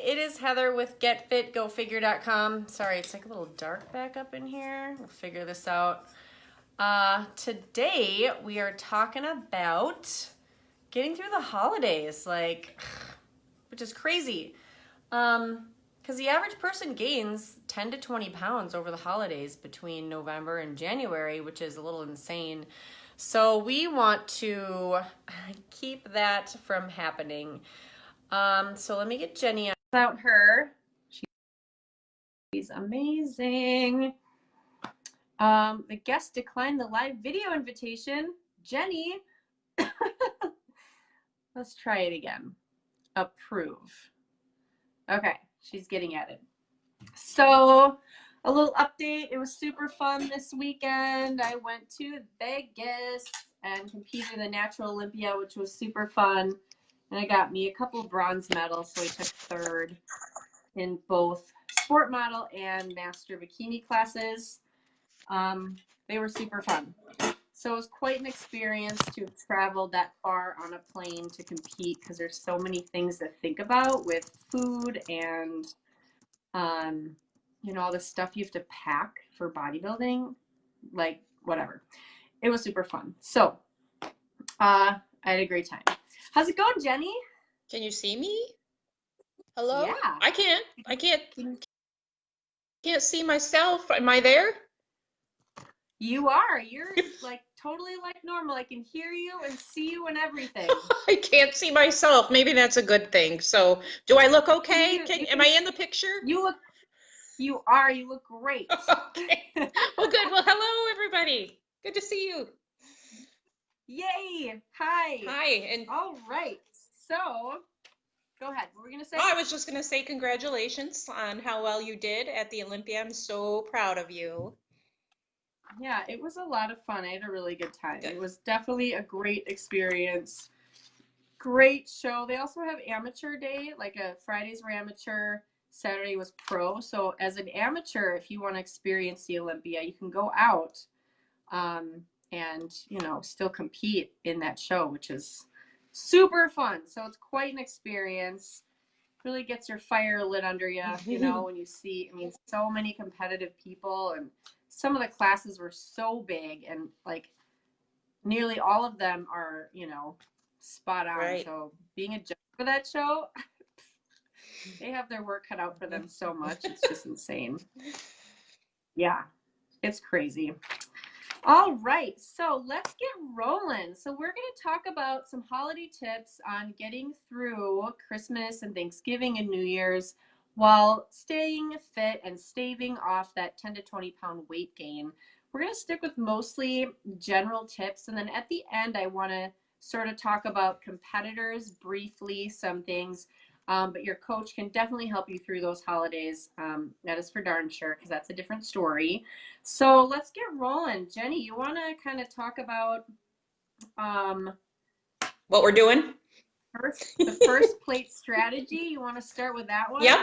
it is Heather with GetFitGoFigure.com. Sorry, it's like a little dark back up in here. We'll figure this out. Today we are talking about getting through the holidays, which is crazy. Because the average person gains 10 to 20 pounds over the holidays between November and January, which is a little insane. So we want to keep that from happening. So let me get Jenny out her. She's amazing. The guest declined the live video invitation. Jenny, let's try it again. Approve. Okay, she's getting at it. So a little update. It was super fun this weekend. I went to Vegas and competed in the Natural Olympia, which was super fun. And it got me a couple of bronze medals, so I took third in both sport model and master bikini classes. They were super fun. So it was quite an experience to have traveled that far on a plane to compete because there's so many things to think about with food and, all the stuff you have to pack for bodybuilding, like whatever. It was super fun. So I had a great time. How's it going, Jenny? Can you see me? Hello? Yeah. I can't see myself. Am I there? You are. You're totally like normal. I can hear you and see you and everything. I can't see myself. Maybe that's a good thing. So, do I look okay? Am I in the picture? You are. You look great. Okay. Well, good. Well, hello, everybody. Good to see you. Yay. Hi. Hi. And all right. So, go ahead. What were we going to say? I was just going to say congratulations on how well you did at the Olympia. I'm so proud of you. Yeah, it was a lot of fun. I had a really good time. Good. It was definitely a great experience. Great show. They also have amateur day, Fridays were amateur, Saturday was pro. So as an amateur, if you want to experience the Olympia, you can go out and, still compete in that show, which is super fun. So it's quite an experience. Really gets your fire lit under you, when you see, so many competitive people, and some of the classes were so big, and nearly all of them are, spot on. Right. So being a judge for that show, they have their work cut out for them so much. It's just insane. Yeah, it's crazy. All right, so let's get rolling. So we're going to talk about some holiday tips on getting through Christmas and Thanksgiving and New Year's while staying fit and staving off that 10 to 20 pound weight gain. We're going to stick with mostly general tips, and then at the end I want to sort of talk about competitors briefly, some things, but your coach can definitely help you through those holidays. That is for darn sure, because that's a different story. So let's get rolling. Jenny, you want to kind of talk about what we're doing? The first plate strategy. You want to start with that one? Yep.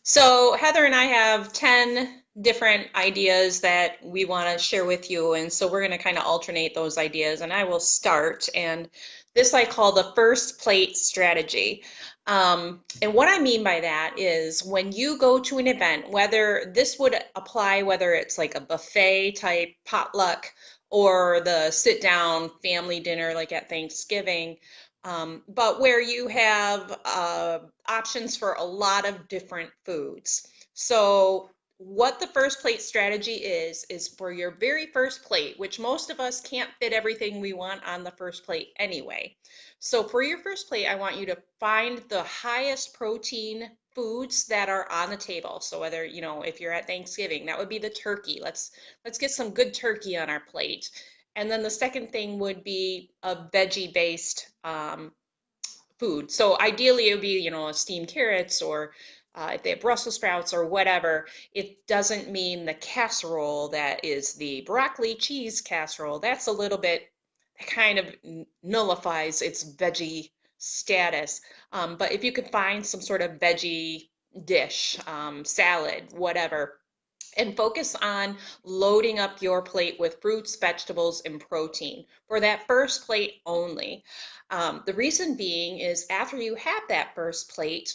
So Heather and I have 10 different ideas that we want to share with you. And so we're going to kind of alternate those ideas, and I will start. And this I call the first plate strategy. And what I mean by that is when you go to an event, whether this would apply, whether it's like a buffet type potluck or the sit down family dinner like at Thanksgiving, but where you have options for a lot of different foods. So what the first plate strategy is for your very first plate, which most of us can't fit everything we want on the first plate anyway. So for your first plate, I want you to find the highest protein foods that are on the table. So whether, if you're at Thanksgiving, that would be the turkey. Let's get some good turkey on our plate. And then the second thing would be a veggie-based food. So ideally it would be, steamed carrots, or if they have Brussels sprouts or whatever. It doesn't mean the casserole that is the broccoli cheese casserole. That's a little bit, kind of nullifies its veggie status. But if you could find some sort of veggie dish, salad, whatever, and focus on loading up your plate with fruits, vegetables, and protein for that first plate only. The reason being is after you have that first plate,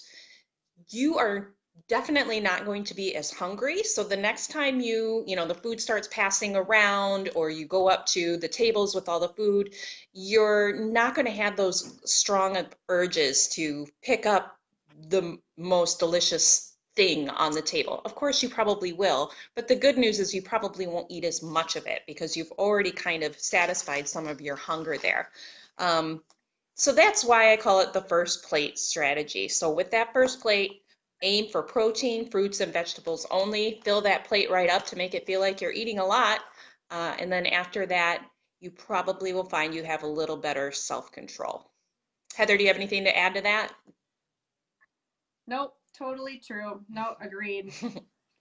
you are definitely not going to be as hungry. So the next time the food starts passing around or you go up to the tables with all the food, you're not going to have those strong urges to pick up the most delicious thing on the table. Of course, you probably will, but the good news is you probably won't eat as much of it because you've already kind of satisfied some of your hunger there. Um, so that's why I call it the first plate strategy. So with that first plate, aim for protein, fruits, and vegetables only. Fill that plate right up to make it feel like you're eating a lot. And then after that, you probably will find you have a little better self-control. Heather, do you have anything to add to that? Nope, totally true. No, agreed.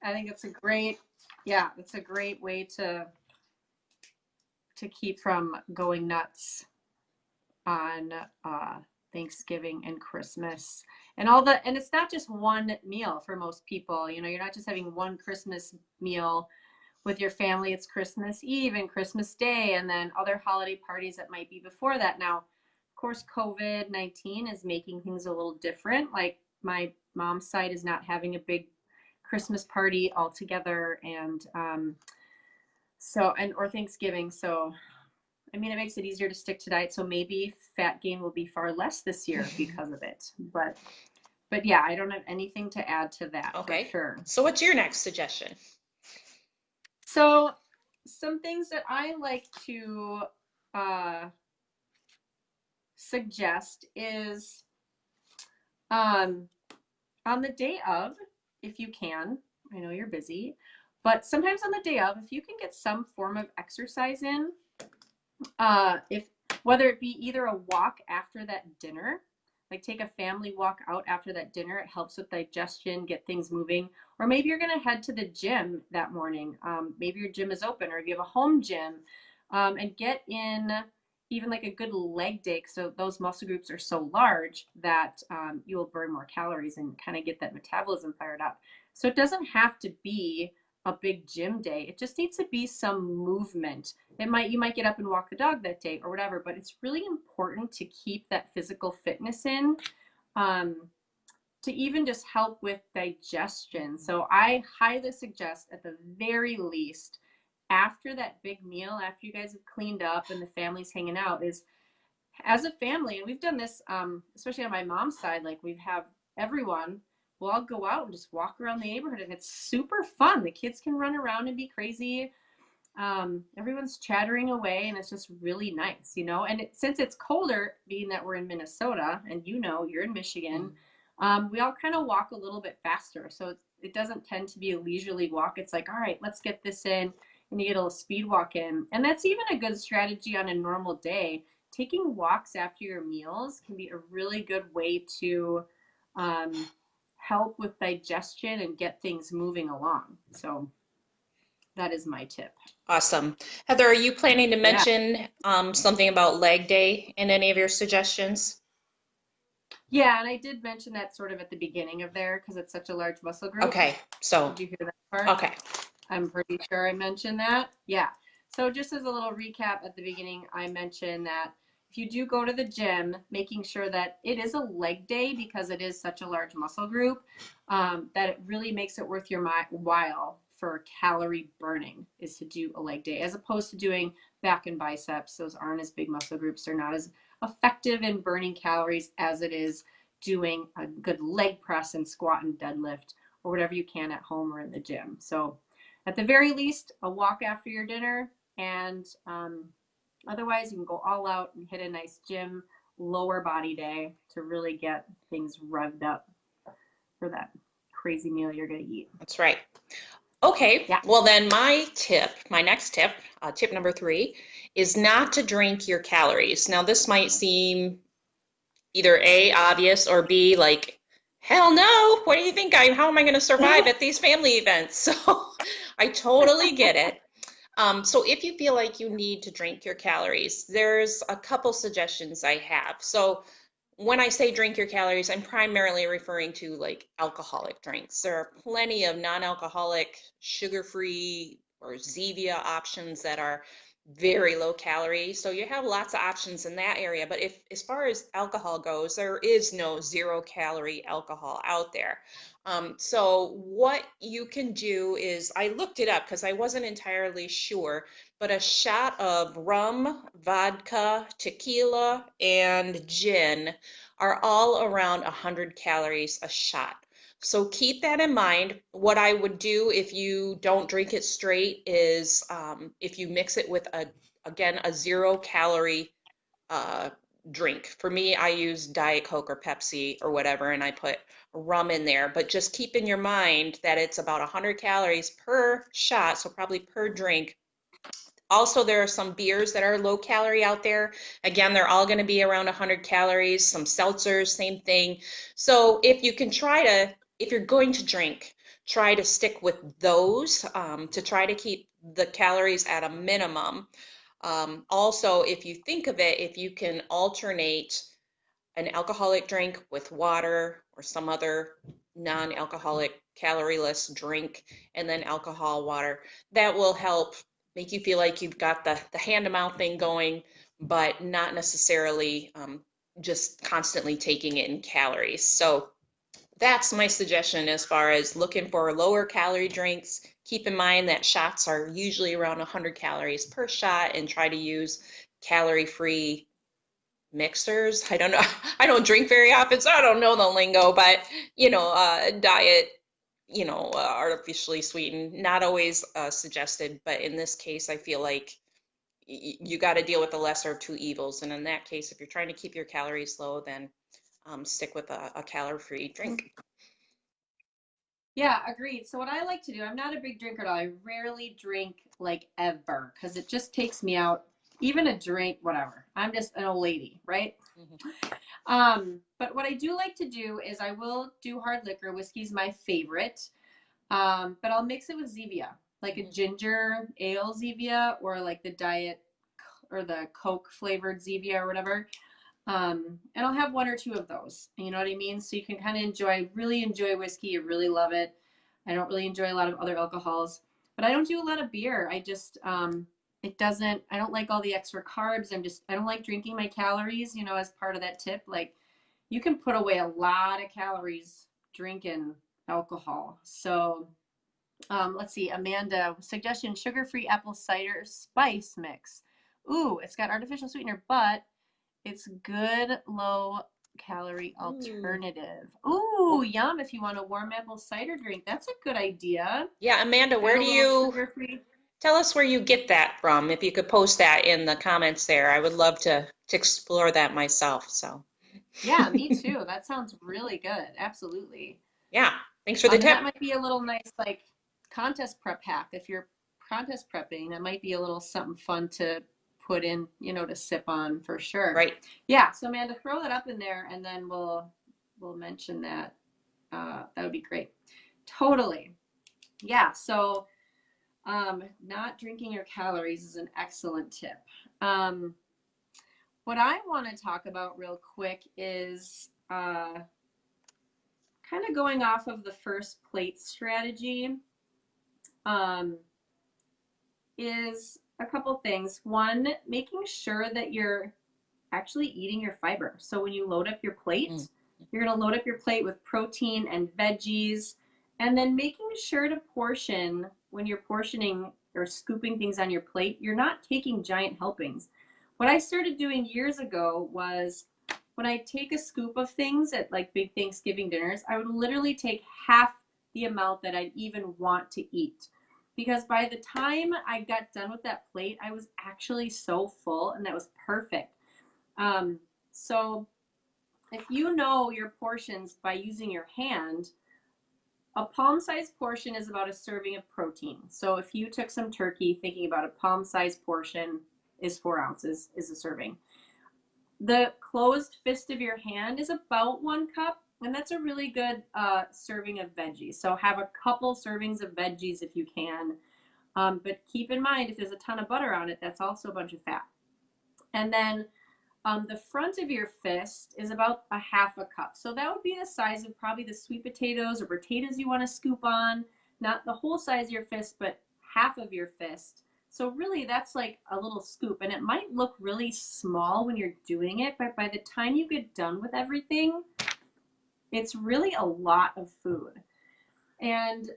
I think it's a great way to keep from going nuts on Thanksgiving and Christmas and and it's not just one meal for most people. You're not just having one Christmas meal with your family. It's Christmas Eve and Christmas Day and then other holiday parties that might be before that. Now, of course, COVID-19 is making things a little different. Like my mom's side is not having a big Christmas party all together and or Thanksgiving. So I mean, it makes it easier to stick to diet. So maybe fat gain will be far less this year because of it. But yeah, I don't have anything to add to that for Okay. sure. So what's your next suggestion? So some things that I like to uh, suggest is on the day of, if you can, I know you're busy, but sometimes on the day of, if you can get some form of exercise in, if whether it be either a walk after that dinner, like take a family walk out after that dinner, it helps with digestion, get things moving, or maybe you're going to head to the gym that morning. Maybe your gym is open, or if you have a home gym, and get in even like a good leg day. So those muscle groups are so large that you will burn more calories and kind of get that metabolism fired up. So it doesn't have to be a big gym day. It just needs to be some movement. You might get up and walk the dog that day or whatever, but it's really important to keep that physical fitness in, um, to even just help with digestion. So I highly suggest at the very least, after that big meal, after you guys have cleaned up and the family's hanging out, is as a family, and we've done this, especially on my mom's side, like we have everyone, we'll all go out and just walk around the neighborhood and it's super fun. The kids can run around and be crazy. Everyone's chattering away and it's just really nice, and since it's colder, being that we're in Minnesota and you're in Michigan, we all kind of walk a little bit faster. So it doesn't tend to be a leisurely walk. It's like, all right, let's get this in, and you get a little speed walk in. And that's even a good strategy on a normal day. Taking walks after your meals can be a really good way to um, help with digestion and get things moving along. So that is my tip. Awesome. Heather, are you planning to Yeah. mention something about leg day in any of your suggestions? Yeah, and I did mention that sort of at the beginning of there because it's such a large muscle group. Okay, so, Did you hear that part? okay. I'm pretty sure I mentioned that. Yeah. So just as a little recap at the beginning, I mentioned that if you do go to the gym, making sure that it is a leg day because it is such a large muscle group, that it really makes it worth your while for calorie burning is to do a leg day as opposed to doing back and biceps. Those aren't as big muscle groups. They're not as effective in burning calories as it is doing a good leg press and squat and deadlift or whatever you can at home or in the gym. So at the very least, a walk after your dinner, and otherwise you can go all out and hit a nice gym lower body day to really get things revved up for that crazy meal you're going to eat. That's right. Okay, Yeah. well then my next tip, tip number 3, is not to drink your calories. Now this might seem either A, obvious, or B, like, hell no, what do you think how am I going to survive at these family events? So I totally get it. So if you feel like you need to drink your calories, there's a couple suggestions I have. So when I say drink your calories, I'm primarily referring to like alcoholic drinks. There are plenty of non-alcoholic, sugar-free, or Zevia options that are very low calorie. So you have lots of options in that area. But if, as far as alcohol goes, there is no 0 calorie alcohol out there. So what you can do is, I looked it up because I wasn't entirely sure, but a shot of rum, vodka, tequila, and gin are all around 100 calories a shot. So keep that in mind. What I would do if you don't drink it straight is, if you mix it with again, a 0 calorie uh, drink. For me, I use Diet Coke or Pepsi or whatever, and I put rum in there. But just keep in your mind that it's about 100 calories per shot, so probably per drink. Also, there are some beers that are low calorie out there. Again, they're all going to be around 100 calories. Some seltzers, same thing. So if you can try to, if you're going to drink, try to stick with those, to try to keep the calories at a minimum. Also, if you think of it, if you can alternate an alcoholic drink with water or some other non-alcoholic calorie-less drink, and then alcohol, water, that will help make you feel like you've got the hand-to-mouth thing going, but not necessarily just constantly taking in calories. So that's my suggestion as far as looking for lower calorie drinks. Keep in mind that shots are usually around 100 calories per shot, and try to use calorie-free mixers. I don't know. I don't drink very often, so I don't know the lingo, but diet, artificially sweetened, not always suggested, but in this case, I feel like you got to deal with the lesser of two evils. And in that case, if you're trying to keep your calories low, then stick with a calorie-free drink. Yeah, agreed. So what I like to do, I'm not a big drinker at all. I rarely drink like ever because it just takes me out. Even a drink, whatever. I'm just an old lady, right? But what I do like to do is I will do hard liquor. Whiskey's my favorite. But I'll mix it with Zevia, like a ginger ale Zevia, or like the diet or the Coke flavored Zevia or whatever. And I'll have one or two of those. You know what I mean? So you can kind of really enjoy whiskey. You really love it. I don't really enjoy a lot of other alcohols, but I don't do a lot of beer. I don't like all the extra carbs. I don't like drinking my calories, as part of that tip. Like, you can put away a lot of calories drinking alcohol. So, let's see, Amanda, suggestion, sugar-free apple cider spice mix. Ooh, it's got artificial sweetener, but it's good low calorie alternative. Ooh, yum. If you want a warm apple cider drink, that's a good idea. Yeah, Amanda, Got where a do little you sugar-free. tell us where you get that from? If you could post that in the comments there, I would love to explore that myself. So, Yeah, me too. That sounds really good. Absolutely. yeah, thanks for the And tip. that might be a little nice, like, contest prep hack. If you're contest prepping, that might be a little something fun to put in, to sip on for sure. Right. Yeah. So Amanda, throw that up in there, and then we'll mention that. That would be great. Totally. Yeah. So, not drinking your calories is an excellent tip. Um, what I want to talk about real quick is kind of going off of the first plate strategy. Um, is a couple things. One, making sure that you're actually eating your fiber. So when you load up your plate, you're going to load up your plate with protein and veggies, and then making sure to portion when you're portioning or scooping things on your plate, you're not taking giant helpings. What I started doing years ago was when I take a scoop of things at like big Thanksgiving dinners, I would literally take half the amount that I'd even want to eat. Because by the time I got done with that plate, I was actually so full, and that was perfect. So if you know your portions by using your hand, a palm-sized portion is about a serving of protein. So if you took some turkey, thinking about a palm-sized portion is 4 ounces, is a serving. The closed fist of your hand is about 1 cup, and that's a really good serving of veggies. So have a couple servings of veggies if you can. But keep in mind, if there's a ton of butter on it, that's also a bunch of fat. And then the front of your fist is about a half a cup. So that would be the size of probably the sweet potatoes or potatoes you want to scoop on. Not the whole size of your fist, but half of your fist. So really that's like a little scoop, and it might look really small when you're doing it, but by the time you get done with everything, it's really a lot of food. And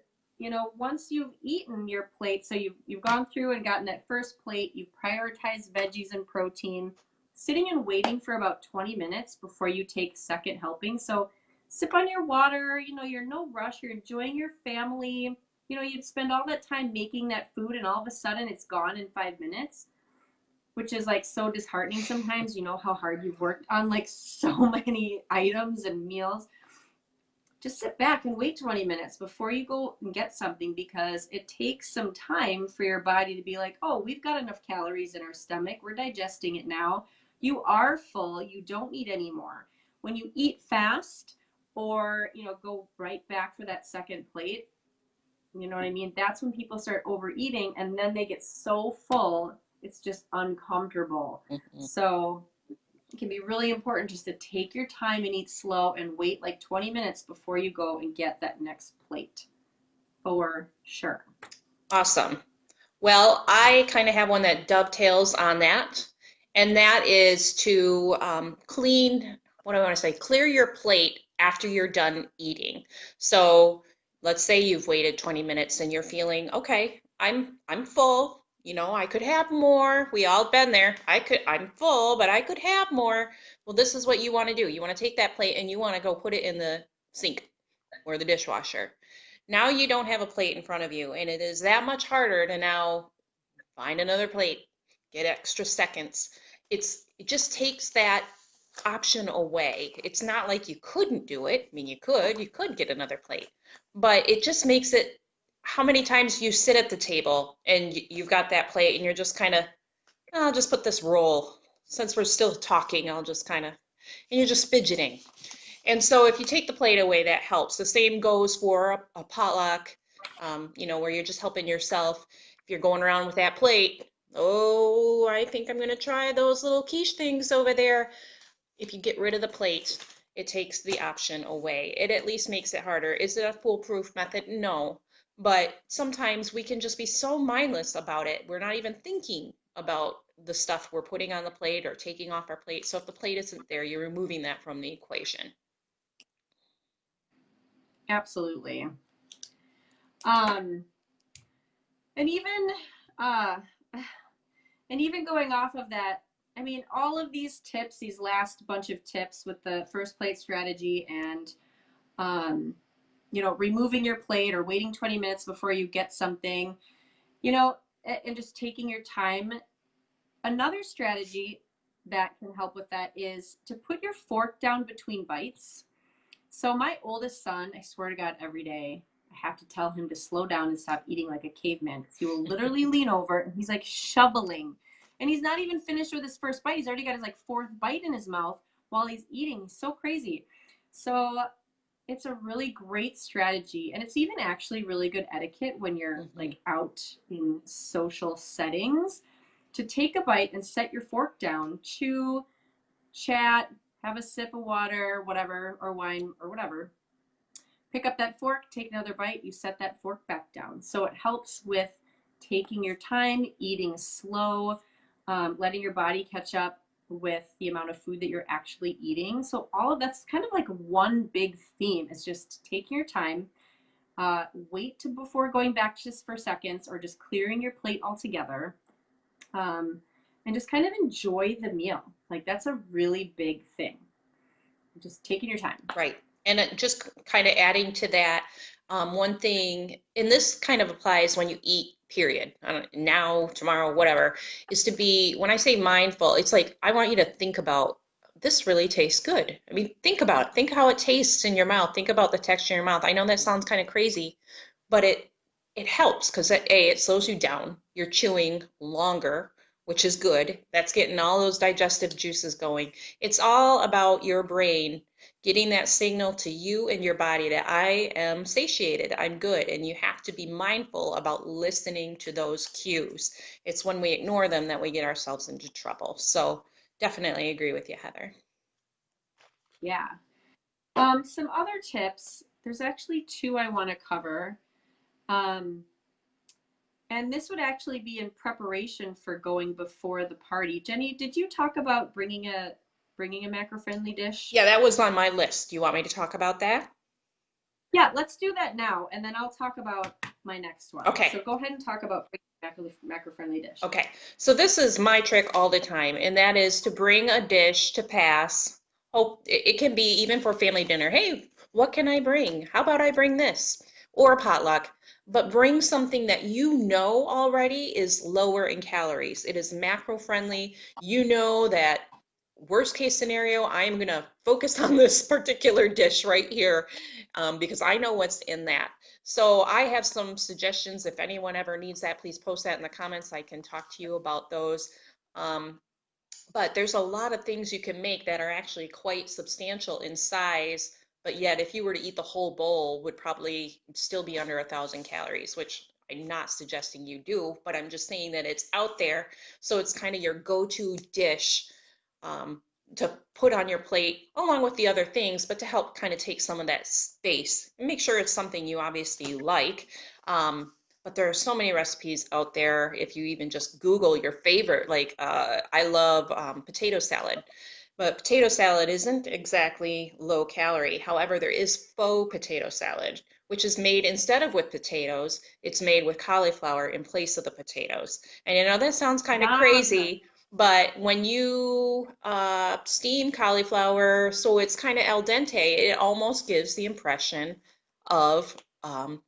once you've eaten your plate, so you've gone through and gotten that first plate, you've prioritized veggies and protein, sitting and waiting for about 20 minutes before you take second helping. So sip on your water, you're no rush, you're enjoying your family. You'd spend all that time making that food and all of a sudden it's gone in 5 minutes, which is like so disheartening sometimes. You know how hard you've worked on like so many items and meals. Just sit back and wait 20 minutes before you go and get something, because it takes some time for your body to be like, oh, we've got enough calories in our stomach. We're digesting it now. You are full. You don't need any more. When you eat fast or, go right back for that second plate, you know what I mean? That's when people start overeating and then they get so full, it's just uncomfortable. Mhm. So it can be really important just to take your time and eat slow and wait like 20 minutes before you go and get that next plate, for sure. Awesome. Well, I kind of have one that dovetails on that, and that is to clean, what do I want to say, clear your plate after you're done eating. So let's say you've waited 20 minutes and you're feeling, okay, I'm full. I could have more. We all been there. I'm full, but I could have more. Well, this is what you want to do. You want to take that plate and you want to go put it in the sink or the dishwasher. Now you don't have a plate in front of you, and it is that much harder to now find another plate, get extra seconds. It just takes that option away. It's not like you couldn't do it. I mean, you could get another plate, but it just makes it how many times you sit at the table and you've got that plate and you're just kind of, I'll just put this roll. Since we're still talking, I'll just kind of, and you're just fidgeting. And so if you take the plate away, that helps. The same goes for a potluck, where you're just helping yourself. If you're going around with that plate, oh, I think I'm going to try those little quiche things over there. If you get rid of the plate, it takes the option away. It at least makes it harder. Is it a foolproof method? No. But sometimes we can just be so mindless about it. We're not even thinking about the stuff we're putting on the plate or taking off our plate. So if the plate isn't there, you're removing that from the equation. Absolutely. Um, and even uh, and even going off of that, I mean, all of these tips, these last bunch of tips with the first plate strategy and um, removing your plate or waiting 20 minutes before you get something, and just taking your time. Another strategy that can help with that is to put your fork down between bites. So my oldest son, I swear to God, every day I have to tell him to slow down and stop eating like a caveman, because he will literally lean over and he's like shoveling. And he's not even finished with his first bite. He's already got his like fourth bite in his mouth while he's eating. He's so crazy. So it's a really great strategy. And it's even actually really good etiquette when you're Mhm. like out in social settings, to take a bite and set your fork down, chew, chat, have a sip of water, whatever, or wine or whatever. Pick up that fork, take another bite, you set that fork back down. So it helps with taking your time, eating slow, letting your body catch up with the amount of food that you're actually eating. So all of that's kind of like one big theme, is just taking your time, wait to before going back just for seconds or just clearing your plate altogether, um, and just kind of enjoy the meal. Like that's a really big thing. Just taking your time. Right. And just kind of adding to that, one thing, and this kind of applies when you eat, period, I don't, now, tomorrow, whatever, is to be, when I say mindful, it's like, I want you to think about, this really tastes good. I mean, think about it. Think how it tastes in your mouth. Think about the texture in your mouth. I know that sounds kind of crazy, but it helps because it slows you down. You're chewing longer, which is good. That's getting all those digestive juices going. It's all about your brain getting that signal to you and your body that I am satiated, I'm good. And you have to be mindful about listening to those cues. It's when we ignore them that we get ourselves into trouble. So definitely agree with you, Heather. Yeah. Some other tips. There's actually two I want to cover. Um, And this would actually be in preparation for going before the party. Jenny, did you talk about bringing a macro-friendly dish? Yeah, that was on my list. Do you want me to talk about that? Yeah, let's do that now, and then I'll talk about my next one. Okay. So go ahead and talk about macro-friendly dish. Okay, so this is my trick all the time, and that is to bring a dish to pass. Oh, it can be even for family dinner. Hey, what can I bring? How about I bring this? Or potluck, but bring something that you know already is lower in calories. It is macro friendly. You know that worst case scenario, I am going to focus on this particular dish right here because I know what's in that. So I have some suggestions. If anyone ever needs that, please post that in the comments. I can talk to you about those. Um, but there's a lot of things you can make that are actually quite substantial in size, but yet if you were to eat the whole bowl would probably still be under 1,000 calories, which I'm not suggesting you do, but I'm just saying that it's out there. So it's kind of your go-to dish um, to put on your plate along with the other things, but to help kind of take some of that space and make sure it's something you obviously like. But there are so many recipes out there. If you even just Google your favorite, like I love potato salad, but potato salad isn't exactly low calorie. However, there is faux potato salad, which is made instead of with potatoes, it's made with cauliflower in place of the potatoes. And you know, that sounds kind of Yum. crazy, but when you steam cauliflower, so it's kind of al dente, it almost gives the impression of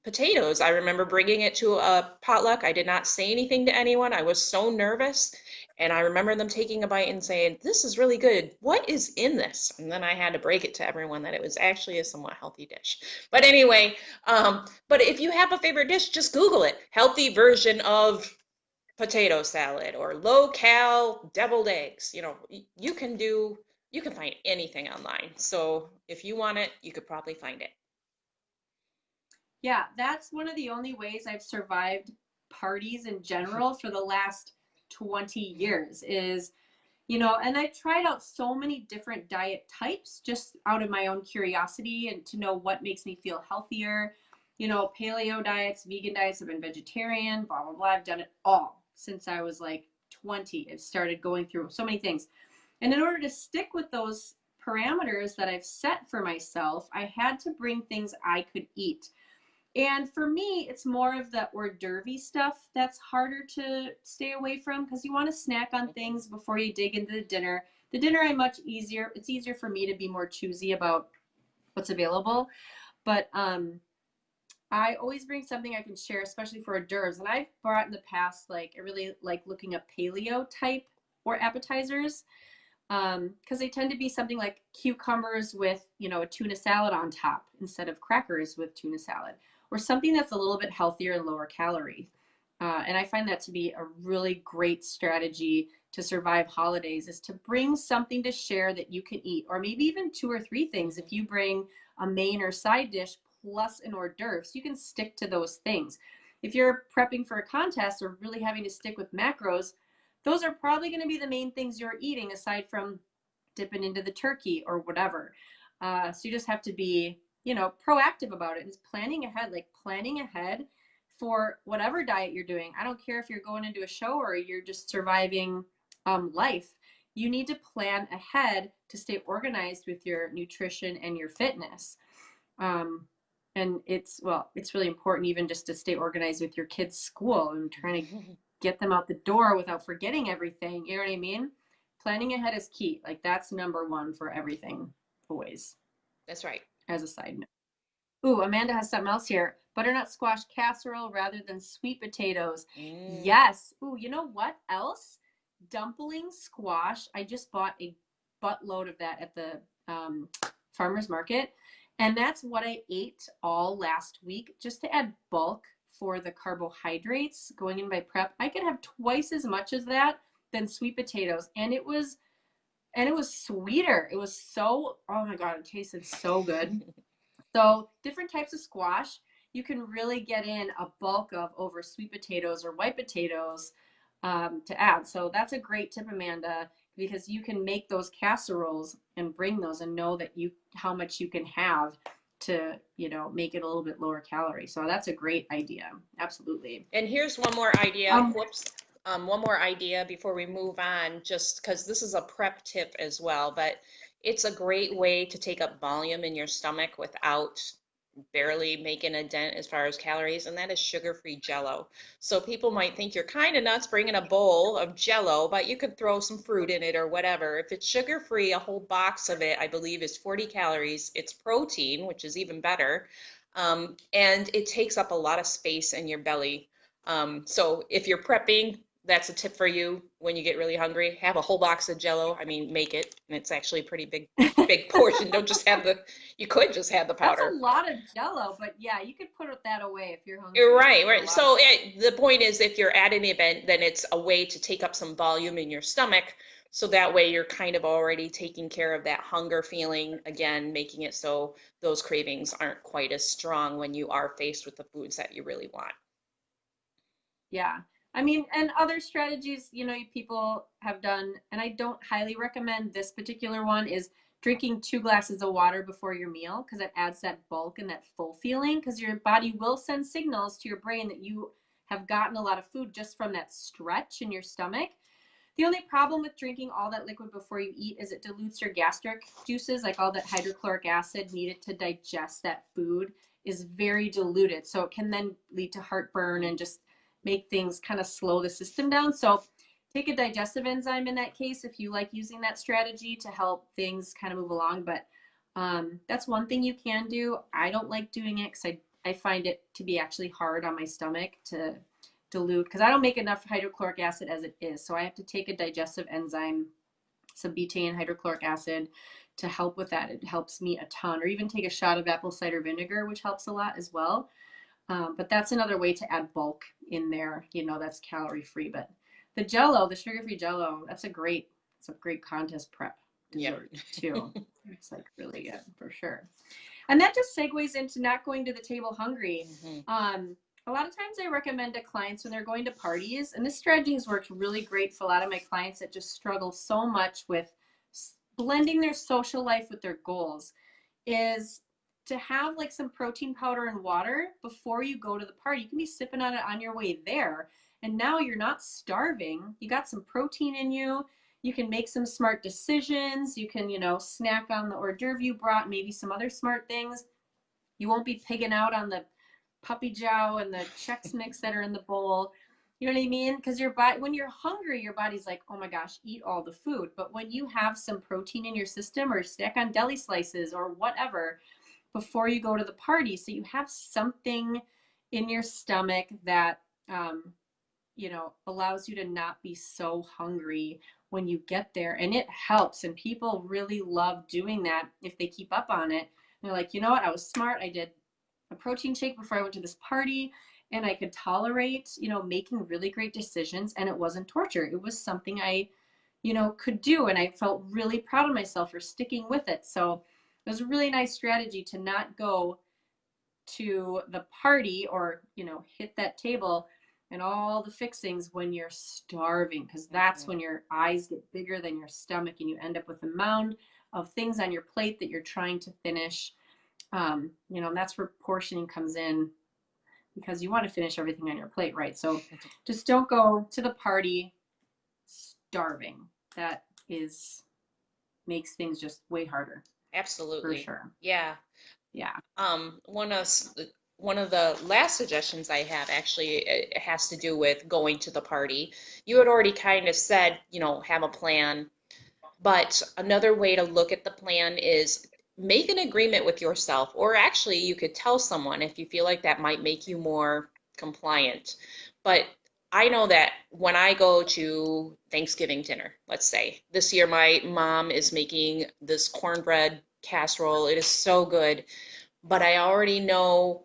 potatoes. I remember bringing it to a potluck. I did not say anything to anyone. I was so nervous. And I remember them taking a bite and saying, "This is really good. What is in this?" And then I had to break it to everyone that it was actually a somewhat healthy dish. But anyway, but if you have a favorite dish, just Google it. Healthy version of potato salad or low cal deviled eggs. You know, you can find anything online. So if you want it, you could probably find it. Yeah, that's one of the only ways I've survived parties in general for the last 20 years is, and I tried out so many different diet types just out of my own curiosity and to know what makes me feel healthier. Paleo diets, vegan diets, I've been vegetarian, blah, blah, blah. I've done it all since I was like 20. I've started going through so many things. And in order to stick with those parameters that I've set for myself, I had to bring things I could eat. And for me, it's more of the hors d'oeuvre stuff that's harder to stay away from because you want to snack on things before you dig into the dinner. The dinner I'm much easier. It's easier for me to be more choosy about what's available. But I always bring something I can share, especially for hors d'oeuvres. And I've brought in the past, like I really like looking up paleo type or appetizers because they tend to be something like cucumbers with a tuna salad on top instead of crackers with tuna salad, or something that's a little bit healthier and lower calorie. And I find that to be a really great strategy to survive holidays is to bring something to share that you can eat, or maybe even two or three things. If you bring a main or side dish plus an hors d'oeuvre, so you can stick to those things. If you're prepping for a contest or really having to stick with macros, those are probably going to be the main things you're eating aside from dipping into the turkey or whatever. So you just have to be, proactive about it. It's planning ahead for whatever diet you're doing. I don't care if you're going into a show or you're just surviving life. You need to plan ahead to stay organized with your nutrition and your fitness. Um, and it's really important even just to stay organized with your kids' school and trying to get them out the door without forgetting everything. You know what I mean? Planning ahead is key. Like that's number one for everything, always, That's right. as a side note. Ooh, Amanda has something else here. Butternut squash casserole rather than sweet potatoes. Mm. Yes. Ooh, you know what else? Dumpling squash. I just bought a buttload of that at the farmer's market. And that's what I ate all last week just to add bulk for the carbohydrates going in my prep. I could have twice as much as that than sweet potatoes. And it was sweeter. It was so, oh my God, it tasted so good. So different types of squash, you can really get in a bulk of over sweet potatoes or white potatoes to add. So that's a great tip, Amanda, because you can make those casseroles and bring those and know that how much you can have to, make it a little bit lower calorie. So that's a great idea. Absolutely. And here's one more idea. Um, Whoops. One more idea before we move on, just because this is a prep tip as well, but it's a great way to take up volume in your stomach without barely making a dent as far as calories, and that is sugar-free Jello. So people might think you're kind of nuts bringing a bowl of Jello, but you could throw some fruit in it or whatever. If it's sugar-free, a whole box of it, I believe, is 40 calories. It's protein, which is even better, and it takes up a lot of space in your belly. So if you're prepping, that's a tip for you. When you get really hungry, have a whole box of Jello. I mean, make it, and it's actually a pretty big portion. Don't just have you could just have the that's a powder. lot of Jello, but yeah, you could put that away if you're hungry. You're right, Put a right. lot of So the point is, if you're at an event, then it's a way to take up some volume in your stomach. So that way you're kind of already taking care of that hunger feeling, again, making it so those cravings aren't quite as strong when you are faced with the foods that you really want. Yeah. I mean, and other strategies, people have done, and I don't highly recommend this particular one, is drinking 2 glasses of water before your meal because it adds that bulk and that full feeling because your body will send signals to your brain that you have gotten a lot of food just from that stretch in your stomach. The only problem with drinking all that liquid before you eat is it dilutes your gastric juices, like all that hydrochloric acid needed to digest that food is very diluted. So it can then lead to heartburn and just make things kind of slow the system down. So take a digestive enzyme in that case if you like using that strategy to help things kind of move along. But that's one thing you can do. I don't like doing it because I find it to be actually hard on my stomach to dilute because I don't make enough hydrochloric acid as it is. So I have to take a digestive enzyme, some betaine hydrochloric acid to help with that. It helps me a ton. Or even take a shot of apple cider vinegar, which helps a lot as well. But that's another way to add bulk in there. That's calorie free. But the Jello, the sugar-free Jello, it's a great contest prep Yep. dessert too. It's like really good for sure. And that just segues into not going to the table hungry. A lot of times I recommend to clients when they're going to parties, and this strategy has worked really great for a lot of my clients that just struggle so much with blending their social life with their goals, is to have like some protein powder and water before you go to the party. You can be sipping on it on your way there. And now you're not starving. You got some protein in you. You can make some smart decisions. You can, snack on the hors d'oeuvre you brought, maybe some other smart things. You won't be pigging out on the puppy jow and the Chex Mix that are in the bowl. You know what I mean? Because your body, when you're hungry, your body's like, oh my gosh, eat all the food. But when you have some protein in your system or snack on deli slices or whatever before you go to the party, so you have something in your stomach that allows you to not be so hungry when you get there. And it helps. And people really love doing that if they keep up on it. And they're like, you know what? I was smart. I did a protein shake before I went to this party and I could tolerate, making really great decisions, and it wasn't torture. It was something I, could do. And I felt really proud of myself for sticking with it. So it was a really nice strategy to not go to the party or, hit that table and all the fixings when you're starving, because that's when your eyes get bigger than your stomach and you end up with a mound of things on your plate that you're trying to finish. And that's where portioning comes in, because you want to finish everything on your plate, right? So just don't go to the party starving. That makes things just way harder. Absolutely. For sure. Yeah. Yeah. One of the last suggestions I have actually it has to do with going to the party. You had already kind of said, have a plan, but another way to look at the plan is make an agreement with yourself, or actually you could tell someone if you feel like that might make you more compliant. But I know that when I go to Thanksgiving dinner, let's say, this year my mom is making this cornbread casserole. It is so good, but I already know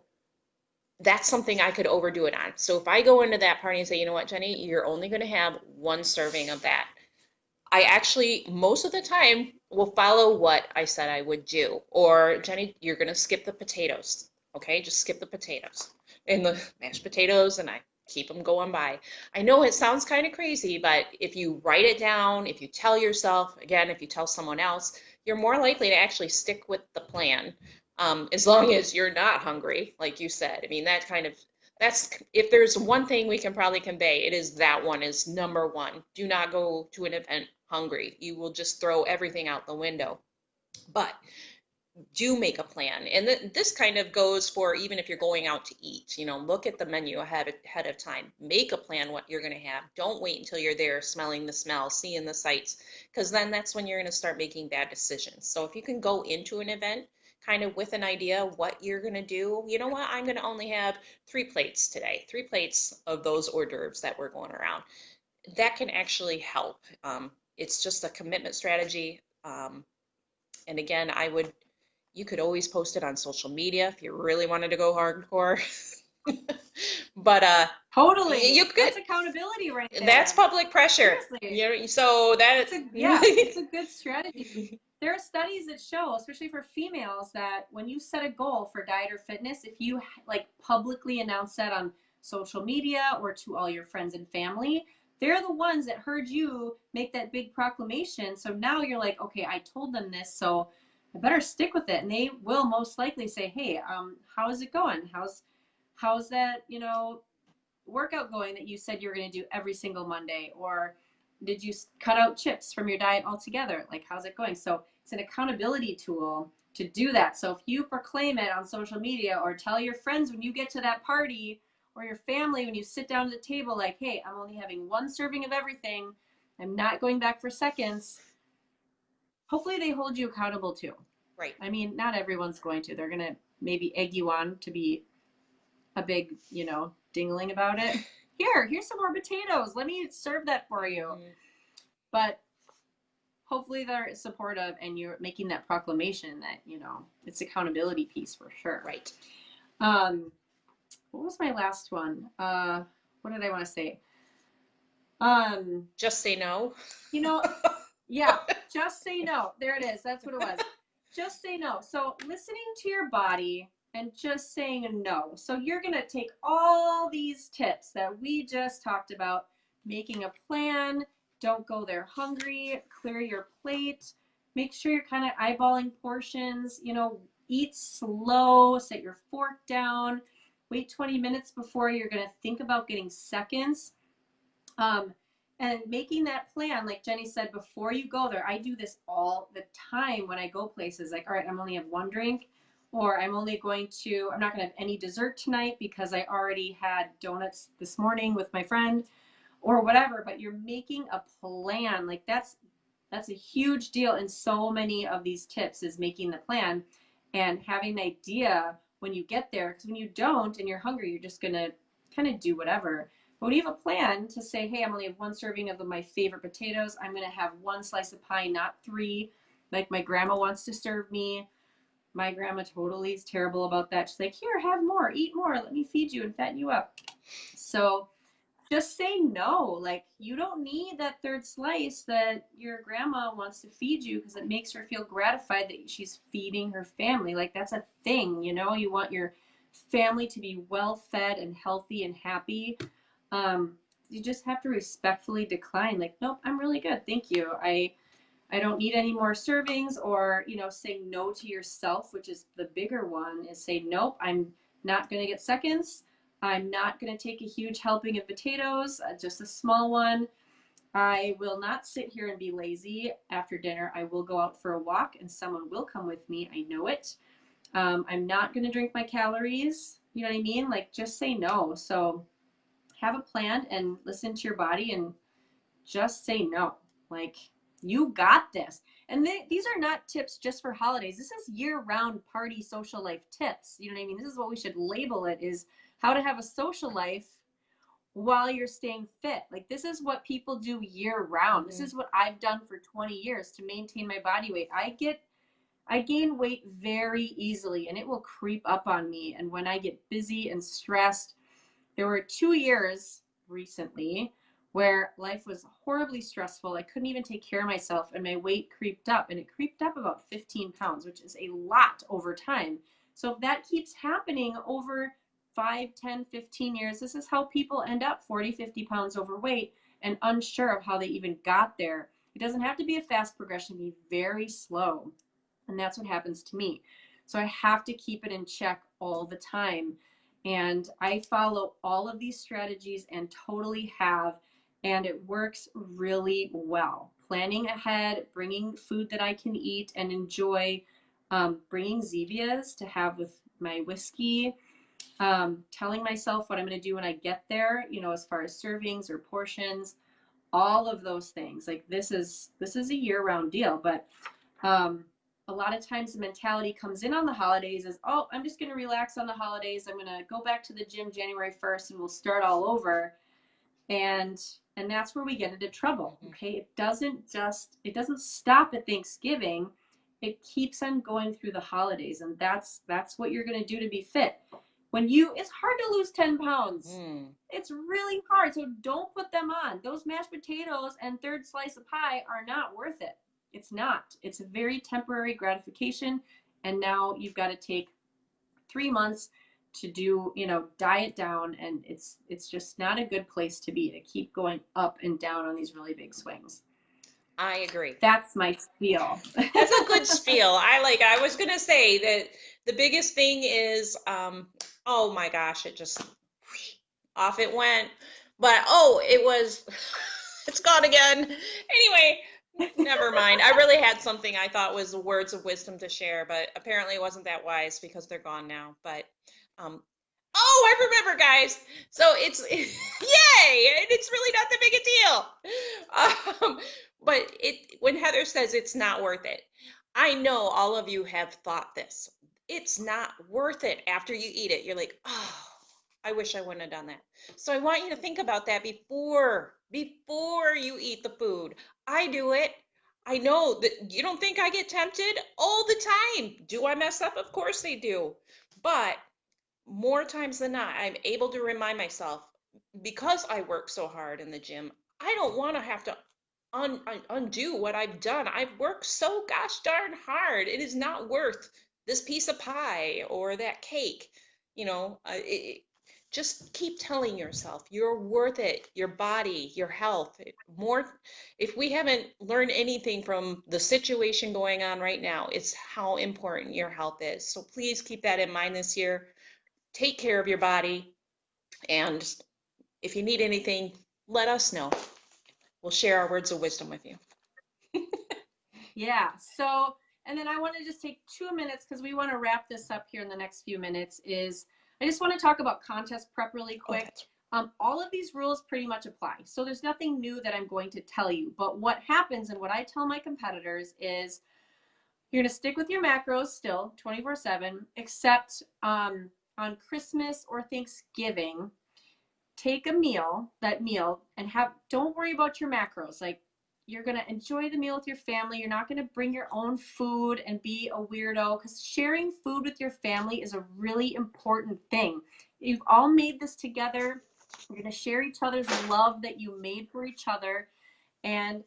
that's something I could overdo it on. So if I go into that party and say, you know what, Jenny, you're only going to have one serving of that, I actually, most of the time, will follow what I said I would do. Or, Jenny, you're going to skip the potatoes. Okay, just skip the potatoes and the mashed potatoes, and I keep them going by. I know it sounds kind of crazy, but if you write it down, if you tell yourself, again, if you tell someone else, you're more likely to actually stick with the plan. as long as you're not hungry, like you said. I mean, that's, if there's one thing we can probably convey, it is that one is number one. Do not go to an event hungry. You will just throw everything out the window. But do make a plan. And this kind of goes for even if you're going out to eat, look at the menu ahead of time. Make a plan what you're going to have. Don't wait until you're there smelling the smell, seeing the sights, because then that's when you're going to start making bad decisions. So if you can go into an event kind of with an idea of what you're going to do, you know what, I'm going to only have 3 plates today, 3 plates of those hors d'oeuvres that we're going around. That can actually help. It's just a commitment strategy. And again, you could always post it on social media if you really wanted to go hardcore. But Totally. you could. That's accountability right there. That's public pressure. Seriously. So that's it's a good strategy. There are studies that show, especially for females, that when you set a goal for diet or fitness, if you like publicly announce that on social media or to all your friends and family, they're the ones that heard you make that big proclamation. So now you're like, okay, I told them this, so I better stick with it. And they will most likely say, hey, how is it going? How's that, workout going that you said you were going to do every single Monday? Or did you cut out chips from your diet altogether? Like, how's it going? So it's an accountability tool to do that. So if you proclaim it on social media or tell your friends when you get to that party, or your family when you sit down at the table, like, hey, I'm only having 1 serving of everything, I'm not going back for seconds, hopefully they hold you accountable too. right. I mean, not everyone's going to. They're going to maybe egg you on to be a big, dingling about it. Here's some more potatoes. Let me serve that for you. But hopefully they're supportive and you're making that proclamation that, it's accountability piece for sure. Right. What was my last one? What did I want to say? Just say no. Yeah, just say no. There it is. That's what it was. Just say no. So listening to your body and just saying no. So you're going to take all these tips that we just talked about, making a plan, don't go there hungry, clear your plate, make sure you're kind of eyeballing portions, eat slow, set your fork down, wait 20 minutes before you're going to think about getting seconds. And making that plan, like Jenny said, before you go there. I do this all the time when I go places. Like, all right, I'm only have 1 drink, or I'm not going to have any dessert tonight because I already had donuts this morning with my friend or whatever. But you're making a plan. Like that's a huge deal in so many of these tips, is making the plan and having an idea when you get there. Because when you don't and you're hungry, you're just going to kind of do whatever. But when you have a plan to say, hey, I'm only have 1 serving of my favorite potatoes, I'm going to have 1 slice of pie, not 3, like my grandma wants to serve me. My grandma totally is terrible about that. She's like, here, have more, eat more, let me feed you and fatten you up. So just say no. Like, you don't need that 3rd slice that your grandma wants to feed you because it makes her feel gratified that she's feeding her family. Like, that's a thing, you want your family to be well fed and healthy and happy. You just have to respectfully decline. Like, nope, I'm really good, thank you. I don't need any more servings. Or, saying no to yourself, which is the bigger one, is say, nope, I'm not going to get seconds. I'm not going to take a huge helping of potatoes, just a small one. I will not sit here and be lazy after dinner. I will go out for a walk and someone will come with me. I know it. I'm not going to drink my calories. You know what I mean? Like, just say no. So have a plan and listen to your body and just say no. Like, you got this. And these are not tips just for holidays. This is year-round party social life tips. You know what I mean? This is what we should label it, is how to have a social life while you're staying fit. Like, this is what people do year-round. This is what I've done for 20 years to maintain my body weight. I gain weight very easily and it will creep up on me. And when I get busy and stressed, there were 2 years recently where life was horribly stressful. I couldn't even take care of myself and my weight creeped up, and it creeped up about 15 pounds, which is a lot over time. So if that keeps happening over 5, 10, 15 years, this is how people end up 40, 50 pounds overweight and unsure of how they even got there. It doesn't have to be a fast progression, be very slow. And that's what happens to me. So I have to keep it in check all the time. And I follow all of these strategies and totally have, and it works really well. Planning ahead, bringing food that I can eat and enjoy, bringing Zevias to have with my whiskey, telling myself what I'm going to do when I get there, as far as servings or portions, all of those things. Like this is a year-round deal, but a lot of times the mentality comes in on the holidays is, oh, I'm just going to relax on the holidays. I'm going to go back to the gym January 1st and we'll start all over. And that's where we get into trouble. Okay. It doesn't stop at Thanksgiving. It keeps on going through the holidays. And that's what you're going to do to be fit. It's hard to lose 10 pounds. It's really hard. So don't put them on. Those mashed potatoes and third slice of pie are not worth it. It's not. It's a very temporary gratification. And now you've got to take 3 months to do, diet down. And it's just not a good place to be, to keep going up and down on these really big swings. I agree. That's my spiel. That's a good spiel. I was going to say that the biggest thing is, oh my gosh, it just off it went. But, it's gone again. Anyway, never mind. I really had something I thought was words of wisdom to share, but apparently it wasn't that wise because they're gone now. But, I remember, guys. So it's, yay! And it's really not that big a deal. But when Heather says it's not worth it, I know all of you have thought this. It's not worth it after you eat it. You're like, oh, I wish I wouldn't have done that. So I want you to think about that before you eat the food. I do it. I know that you don't think I get tempted all the time. Do I mess up? Of course they do. But more times than not, I'm able to remind myself, because I work so hard in the gym, I don't want to have to undo what I've done. I've worked so gosh darn hard. It is not worth this piece of pie or that cake. Just keep telling yourself you're worth it. Your body, your health. If we haven't learned anything from the situation going on right now, it's how important your health is. So please keep that in mind this year. Take care of your body. And if you need anything, let us know. We'll share our words of wisdom with you. Yeah. So, and then I want to just take 2 minutes because we want to wrap this up here in the next few minutes. I just want to talk about contest prep really quick. All of these rules pretty much apply. So there's nothing new that I'm going to tell you. But what happens and what I tell my competitors is you're going to stick with your macros still 24/7, except on Christmas or Thanksgiving. Take a meal, and don't worry about your macros. Like, you're going to enjoy the meal with your family. You're not going to bring your own food and be a weirdo, because sharing food with your family is a really important thing. You've all made this together. You're going to share each other's love that you made for each other. And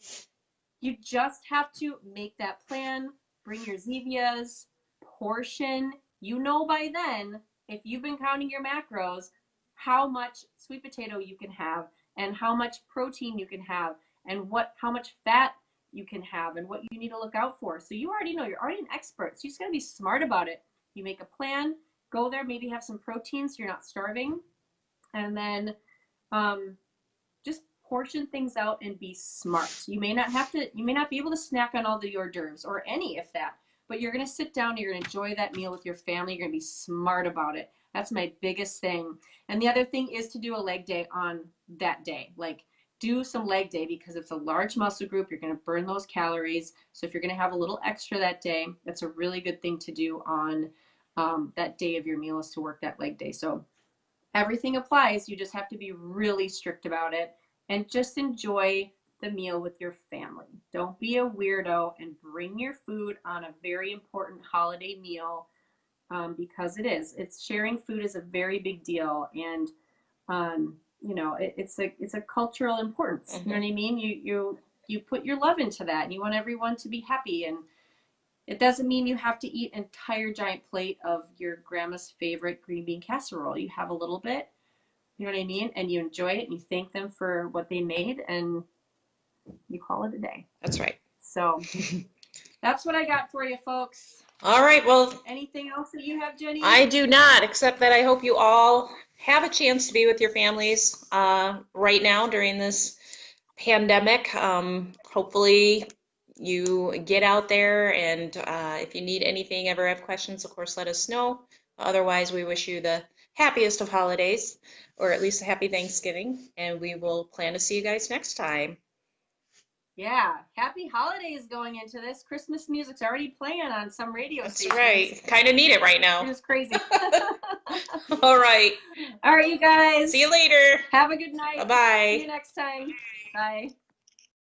you just have to make that plan, bring your Zevias, portion. By then, if you've been counting your macros, how much sweet potato you can have and how much protein you can have and how much fat you can have and what you need to look out for. So you already know, you're already an expert. So you just gotta be smart about it. You make a plan, go there, maybe have some protein so you're not starving. And then just portion things out and be smart. You may not be able to snack on all the hors d'oeuvres or any of that, but you're gonna sit down, you're gonna enjoy that meal with your family, you're gonna be smart about it. That's my biggest thing. And the other thing is to do a leg day on that day. Like, do some leg day, because it's a large muscle group. You're going to burn those calories. So if you're going to have a little extra that day, that's a really good thing to do on that day of your meal, is to work that leg day. So everything applies. You just have to be really strict about it and just enjoy the meal with your family. Don't be a weirdo and bring your food on a very important holiday meal. Because it's sharing food is a very big deal, and it's a cultural importance. You know what I mean? You put your love into that, and you want everyone to be happy. And it doesn't mean you have to eat an entire giant plate of your grandma's favorite green bean casserole. You have a little bit, you know what I mean, and you enjoy it, and you thank them for what they made, and you call it a day. That's right. So that's what I got for you, folks. All right, well, Anything else that you have, Jenny? I do not, except that I hope you all have a chance to be with your families right now during this pandemic. Hopefully you get out there, and if you need anything, ever have questions, of course, let us know. Otherwise, we wish you the happiest of holidays, or at least a happy Thanksgiving, and we will plan to see you guys next time. Yeah, happy holidays going into this. Christmas music's already playing on some radio That's stations. right. Kind of need it right now. It is crazy. All right. All right, you guys. See you later. Have a good night. Bye-bye. See you next time. Bye.